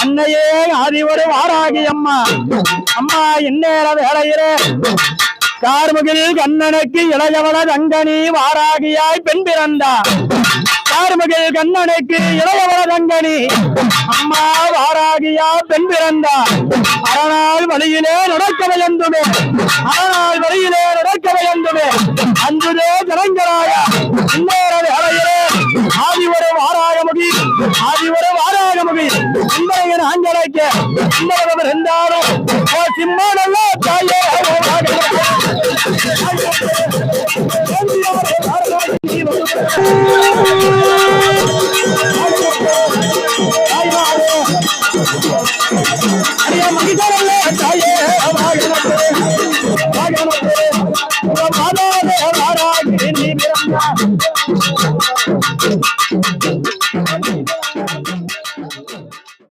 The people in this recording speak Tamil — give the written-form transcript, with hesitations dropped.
அன்னையே ஆதிவரு வாராகி அம்மா அம்மா இந்நேர வேளையிலே கார்முகில் கண்ணனுக்கு இளையவள தங்கனி வாராகியாய் பெண் பிறந்தா கார்முகில் கண்ணனுக்கு இளையவள தங்கனி அம்மா வாராகியா பெண் பிறந்தா அரணால் வழியிலே நடக்க பயந்துமே அரணால் வழியிலே நடக்க பயந்துமே அன்புதே ஜனங்களாய இந்நேர வேளையிலே ஆதிவரு வாராகமுகி ஆதிவரு வாராகமுகி இன்றையின் ஆஞ்சலைக்கு இன்னொருவர் என்றாலும் ஓ சிம்மனல்ல தாயே